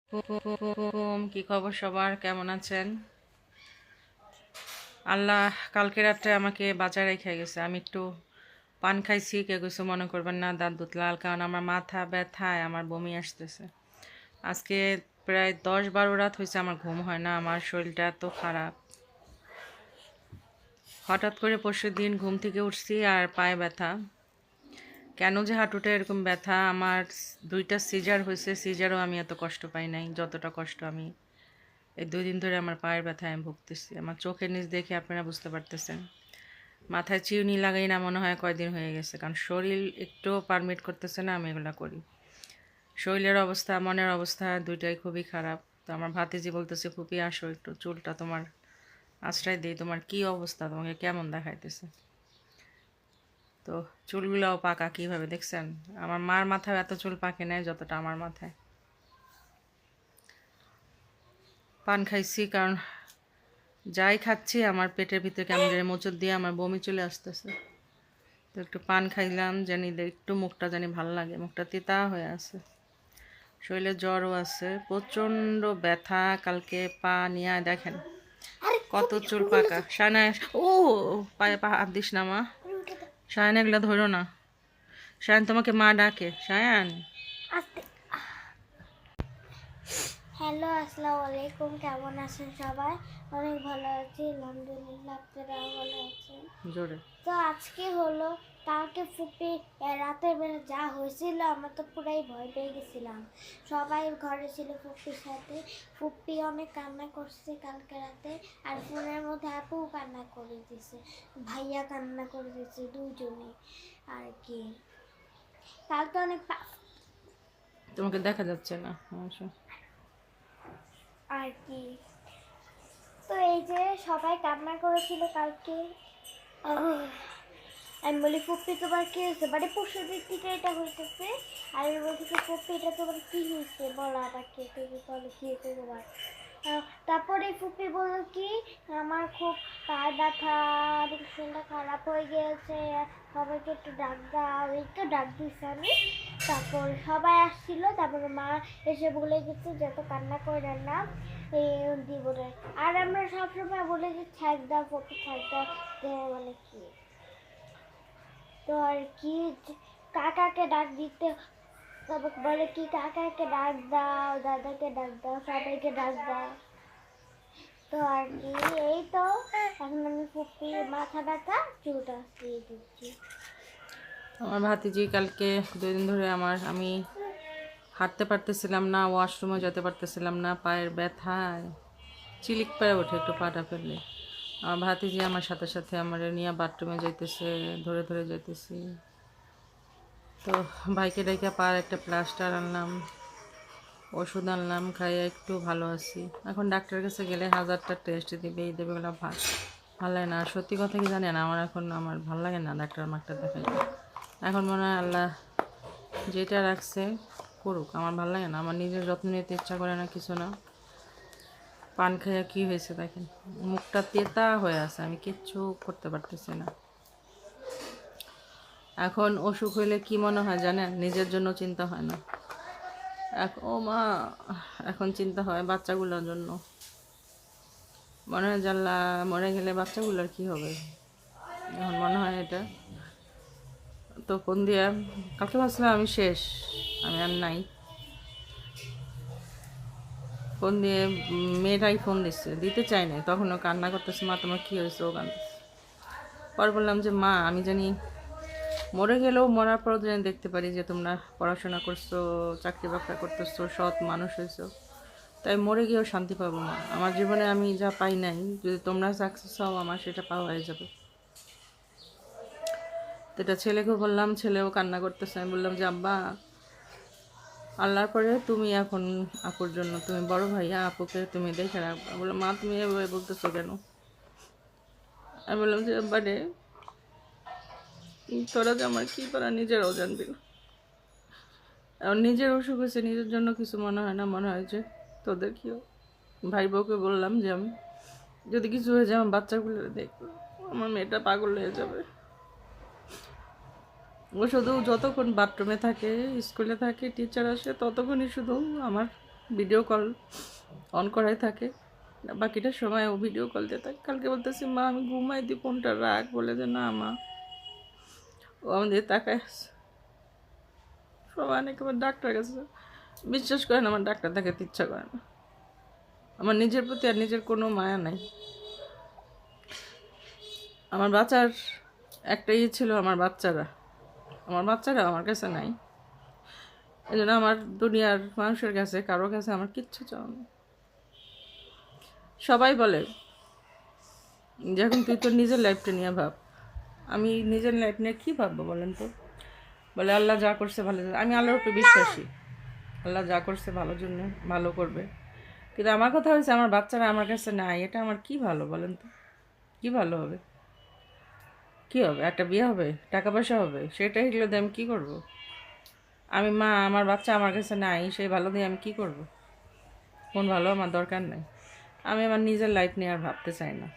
কি খবর সবার, কেমন আছেন? আল্লাহ কালকে রাত্রে আমাকে বাঁচায় রেখে গেছে। আমি একটু পান খাইছি, কেউ কিছু মনে করবেন না, দাঁত দুধ লাল, কারণ আমার মাথা ব্যথায় আমার বমি আসতেছে। আজকে প্রায় 10-12 রাত হয়েছে আমার ঘুম হয় না, আমার শরীরটা এত খারাপ। হঠাৎ করে পরশু দিন ঘুম থেকে উঠছি আর পায়ে ব্যথা। কেন যে হাঁটুটা এরকম ব্যথা, আমার 2টা সিজার হয়েছে, সিজারও আমি এত কষ্ট পাই নাই যতটা কষ্ট আমি এই 2 দিন ধরে আমার পায়ের ব্যথায় আমি ভুগতেছি। আমার চোখের নিচ দেখে আপনারা বুঝতে পারতেছেন। মাথায় চিরুনি লাগাই না মনে হয় কয়দিন হয়ে গেছে, কারণ শরীর একটু পারমিট করতেছে না আমি এগুলো করি। শরীরের অবস্থা মনের অবস্থা দুইটাই খুবই খারাপ। তো আমার ভাতিজি বলতেছে, ফুপি আসো একটু চুলটা তোমার আশ্রয় দিই, তোমার কি অবস্থা, তোমাকে কেমন দেখাইতেছে। তো চুলগুলাও পাকা কীভাবে দেখছেন। আমার মার মাথায় এত চুল পাকে নেয় যতটা আমার মাথায়। পান খাইছি কারণ যাই খাচ্ছি আমার পেটের ভিতরে কেমন জানি মোচড় দিয়ে আমার বমি চলে আসতেছে। তো একটু পান খাইলাম জানি একটু মুখটা জানি ভালো লাগে, মুখটা তিতা হয়ে আছে। শরীরে জ্বরও আছে, প্রচণ্ড ব্যথা। কালকে পা নিয়ে দেখেন কত চুল পাকা। সায়না, ও পায়ে পা হাত দিস না মা। সায়ন এগুলো ধরো না। সায়ন তোমাকে মা ডাকে, সায়ান। হ্যালো, আসসালামু আলাইকুম। কেমন আছেন সবাই? অনেক ভালো আছি, আলহামদুলিল্লাহ। আপনারাও ভালো আছেন? জোরে। তো আজকে হলো কালকে ফুপি রাতের বেলা যা হয়েছিল, আমরা তো পুরাই ভয় পেয়ে গেছিলাম। সবাই ঘরে ছিল ফুপির সাথে। ফুপি অনেক কান্না করছে কালকে রাতে, আর ফোনের মধ্যে আপু কান্না করে দিছে, ভাইয়া কান্না করে দিছে, দুজনে আর কি। কালকে অনেক তোমাকে দেখা যাচ্ছে না আর কি। তো এই যে সবাই কান্না করেছিল কালকে। আমি বলি, ফুপি তোমার কি হয়েছে? মানে পরশু দিক থেকে এটা হইতেছে। আর আমি বলছি, ফুপি এটা তোমার কি হয়েছে বলো আমাকে, তুমি বলো কি হয়েছে তোমার। তারপরে ফুপি বললো কি, আমার খুব পায়ে ব্যথা, অনেক শরীরটা খারাপ হয়ে গিয়েছে, সবাইকে একটু ডাক দাও। এই তো ডাক দিচ্ছি আমি। তারপর সবাই আসছিল, তারপরে মা এসে বলে গেছে যত কান্না করে না এই দিব না। আর আমরা সবসময় বলে যে ছাড় দাও ফুপি, ছাড় দাও, মানে কি। তো আর কি, কাকাকে ডাক দিতে বলে কি, কাকাকে ডাক দাও, দাদাকে ডাক দাও, সবাইকে ডাক দাও। তো আর কি, এই তো এখন আমি ফুপি মাথা ব্যথা চুলটা দিয়ে দিচ্ছি। আমার ভাতিজি কালকে 2 দিন ধরে আমি হাঁটতে পারতেছিলাম না, ওয়াশরুমে যেতে পারতেছিলাম না, পায়ের ব্যথায় চিলিক পায়ে ওঠে একটু পাটা ফেললে। আমার ভাতিজি আমার সাথে সাথে আমার নিয়ে বাথরুমে যাইতেছে, ধরে ধরে যাইতেছি। তো ভাইকে ডেকে পার একটা প্লাস্টার আনলাম, ওষুধ আনলাম, খাইয়ে একটু ভালো আছি। এখন ডাক্তারের কাছে গেলে 1000টা টেস্ট দিবে, এই দেবে, ওগুলো ভালো লাগে না। সত্যি কথা কি জানেন, আমার ভালো লাগে না ডাক্তার মাক্তার দেখাইতে। এখন মনে হয় আল্লাহ যেটা রাখছে করুক, আমার ভালো লাগে না। আমার নিজের যত্ন নিতে ইচ্ছা করে না, কিছু না। পান খাইয়া কী হয়েছে দেখেন, মুখটা তেতা হয়ে আছে, আমি কিচ্ছু করতে পারতেছি না। এখন অসুখ হইলে কি মনে হয় জানেন, নিজের জন্য চিন্তা হয় না। ও মা, এখন চিন্তা হয় বাচ্চাগুলোর জন্য। মনে হয় জানলা মরে গেলে বাচ্চাগুলোর কি হবে, এখন মনে হয় এটা। তো ফোন দিয়া কালকে ভাবছিলাম আমি শেষ, আমি আর নাই। ফোন দিয়ে মেয়েটাই ফোন দিতে চাই না, তখন ও কান্না করতেছে, মা তোমার কী হয়েছে, ও কান্দতেছে। পরে বললাম যে মা, আমি জানি মরে গেলেও মরার পর জানি দেখতে পারি যে তোমরা পড়াশোনা করছো, চাকরি বাকরি করতেছো, সৎ মানুষ হয়েছো, তাই মরে গিয়েও শান্তি পাবো না। আমার জীবনে আমি যা পাই নাই, যদি তোমরা সাকসেস হও আমার সেটা পাওয়া হয়ে যাবে। তো এটা ছেলেকেও বললাম, ছেলেও কান্না করতেছে। আমি বললাম যে আব্বা, আল্লাহর পরে তুমি এখন আপুর জন্য, তুমি বড় ভাইয়া আপুকে তুমি দেখে রাখবা। বললাম মা তুমি এভাবে বলতেছো কেন? আমি বললাম যে আব্বা রে, তোরা যে আমার কি, তোরা নিজেরাও জানবি না। এখন নিজের অসুখ হয়েছে, নিজের জন্য কিছু মনে হয় না, মনে হয় যে তোদের কি। ভাই বউকে বললাম যে আমি যদি কিছু হয়ে যায় আমার বাচ্চাগুলো দেখবো, আমার মেয়েটা পাগল হয়ে যাবে। ও শুধু যতক্ষণ বাথরুমে থাকে, স্কুলে থাকে, টিচার আসে, ততক্ষণই শুধু আমার ভিডিও কল অন করাই থাকে, বাকিটা সময় ও ভিডিও কল দিয়ে থাকে। কালকে বলতেছি মা আমি ঘুমাই দিই, ফোনটা রাখ, বলে যে না মা। ও আমাদের তাকায় সবাই অনেক। আমার ডাক্তার কাছে বিশ্বাস করেন, আমার ডাক্তার দেখাতে ইচ্ছা করে না। আমার নিজের প্রতি আর নিজের কোনো মায়া নাই। আমার বাচ্চার একটা ছিল, আমার বাচ্চারা আমার কাছে নাই। এই জন্য আমার দুনিয়ার মানুষের কাছে, কারোর কাছে আমার কিচ্ছু চাও না। সবাই বলে যে এখন তুই তোর নিজের লাইফটা নিয়ে ভাব। আমি নিজের লাইফ নিয়ে কী ভাববো বলেন তো? বলে আল্লাহ যা করছে ভালো। আমি আল্লাহর উপরে বিশ্বাসী, আল্লাহ যা করছে ভালোর জন্য ভালো করবে। কিন্তু আমার কথা হয়েছে আমার বাচ্চারা আমার কাছে নাই, এটা আমার কি ভালো বলেন তো? কি ভালো হবে? কি হবে? একটা বিয়ে হবে, টাকা পয়সা হবে, সেটা এগুলো দিয়ে আমি কী করবো? আমি মা, আমার বাচ্চা আমার কাছে নাই, সেই ভালো দিয়ে আমি কি করব? কোন ভালো আমার দরকার নাই। আমি আমার নিজের লাইফ নিয়ে আর ভাবতে চাই না।